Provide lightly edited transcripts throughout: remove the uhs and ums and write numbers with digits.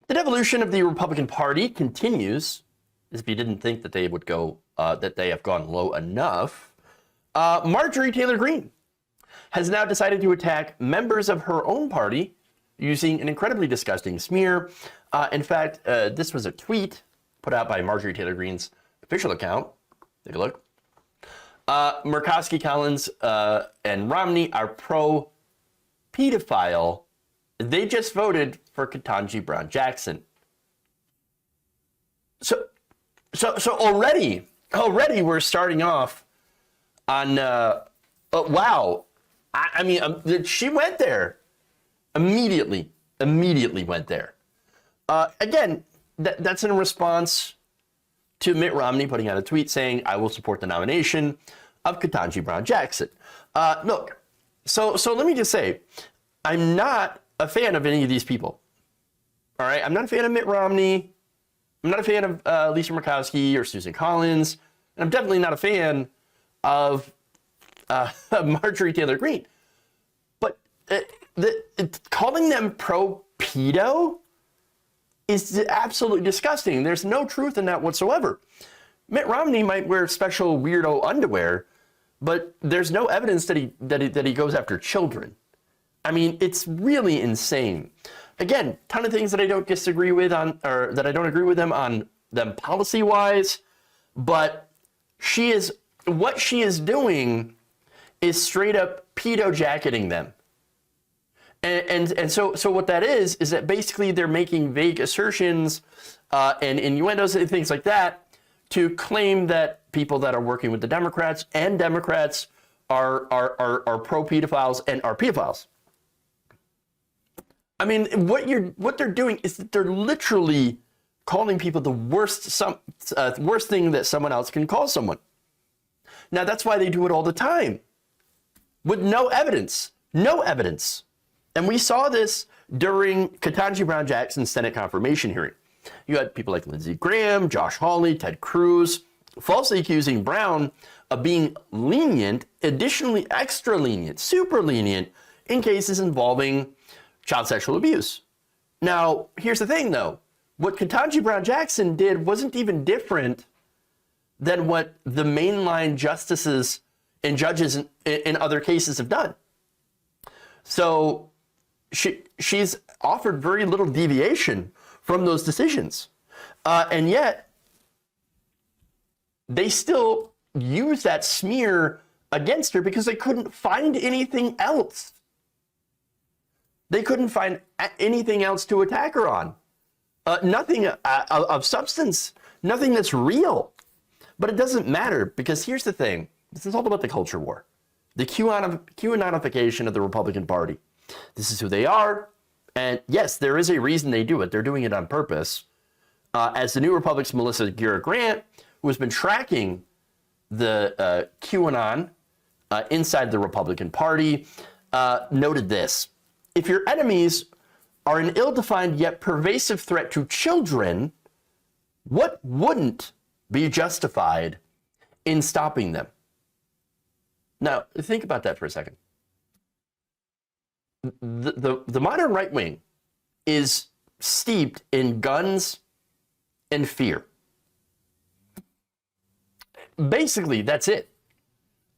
The devolution of the Republican Party continues, as if you didn't think that they would go, that they have gone low enough. Marjorie Taylor Greene has now decided to attack members of her own party using an incredibly disgusting smear. In fact, this was a tweet put out by Marjorie Taylor Greene's official account. Take a look. Murkowski, Collins, and Romney are pro-pedophile. They just voted for Ketanji Brown Jackson. So already we're starting off on, wow. I mean, she went there. Immediately went there. Again, that's in response to Mitt Romney putting out a tweet saying, I will support the nomination of Ketanji Brown Jackson. Look, so let me just say, I'm not a fan of any of these people. All right, I'm not a fan of Mitt Romney. I'm not a fan of Lisa Murkowski or Susan Collins. And I'm definitely not a fan of Marjorie Taylor Greene. But calling them pro-pedo is absolutely disgusting. There's no truth in that whatsoever. Mitt Romney might wear special weirdo underwear, but there's no evidence that he goes after children. I mean, it's really insane. Again, ton of things that I don't disagree with on, or that I don't agree with them on them policy-wise, but what she is doing is straight up pedo-jacketing them. And so what that is that basically they're making vague assertions and innuendos and things like that to claim that people that are working with the Democrats and Democrats are pro-pedophiles and are pedophiles. I mean, what they're doing is that they're literally calling people the worst thing that someone else can call someone. Now, that's why they do it all the time with no evidence. And we saw this during Ketanji Brown Jackson's Senate confirmation hearing. You had people like Lindsey Graham, Josh Hawley, Ted Cruz, falsely accusing Brown of being lenient, additionally extra lenient, super lenient, in cases involving child sexual abuse. Now, here's the thing, though. What Ketanji Brown Jackson did wasn't even different than what the mainline justices and judges in other cases have done. So she's offered very little deviation from those decisions. And yet, they still use that smear against her because they couldn't find anything else. They couldn't find anything else to attack her on. Nothing of substance, nothing that's real. But it doesn't matter, because here's the thing. This is all about the culture war. The QAnonification of the Republican Party. This is who they are. And yes, there is a reason they do it. They're doing it on purpose. As the New Republic's Melissa Gira-Grant, who has been tracking the QAnon inside the Republican Party, noted this. If your enemies are an ill-defined yet pervasive threat to children, what wouldn't be justified in stopping them? Now, think about that for a second. The modern right wing is steeped in guns and fear. Basically, that's it.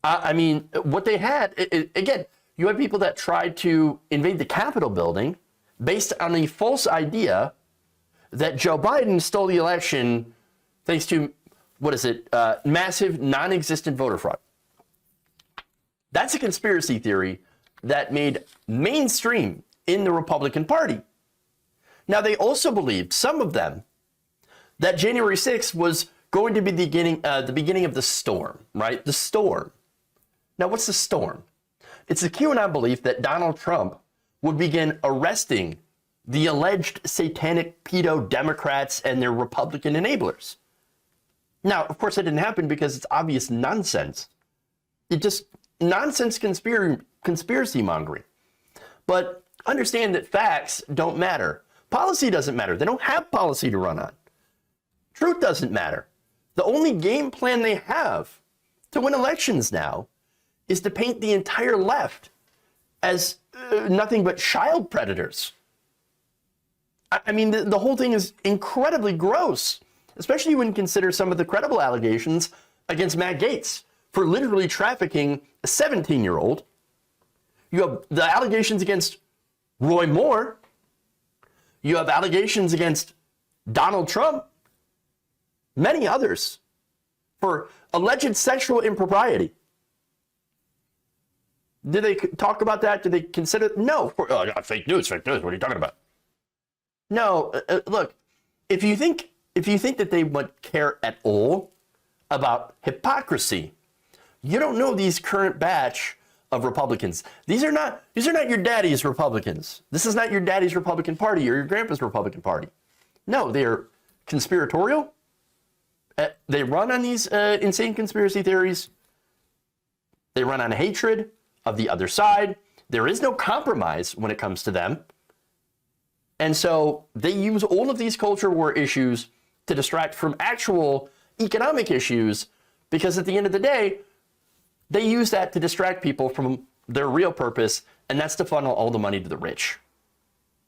I mean, what they had, again, you had people that tried to invade the Capitol building based on the false idea that Joe Biden stole the election thanks to, massive non-existent voter fraud. That's a conspiracy theory that made mainstream in the Republican Party. Now, they also believed, some of them, that January 6th was going to be the beginning of the storm, right? The storm. Now, what's the storm? It's the QAnon belief that Donald Trump would begin arresting the alleged satanic pedo Democrats and their Republican enablers. Now, of course, it didn't happen because it's obvious nonsense. It just nonsense conspiracy mongering. But understand that facts don't matter. Policy doesn't matter. They don't have policy to run on. Truth doesn't matter. The only game plan they have to win elections now is to paint the entire left as nothing but child predators. I mean, the whole thing is incredibly gross, especially when you consider some of the credible allegations against Matt Gaetz for literally trafficking a 17-year-old. You have the allegations against Roy Moore. You have allegations against Donald Trump, many others, for alleged sexual impropriety. Did they talk about that? Did they consider? No. Fake news. What are you talking about? No. Look, if you think that they would care at all about hypocrisy, you don't know these current batch of Republicans. These are not your daddy's Republicans. This is not your daddy's Republican Party or your grandpa's Republican Party. No, they're conspiratorial. They run on these insane conspiracy theories. They run on hatred of the other side. There is no compromise when it comes to them. And so they use all of these culture war issues to distract from actual economic issues, because at the end of the day, they use that to distract people from their real purpose, and that's to funnel all the money to the rich.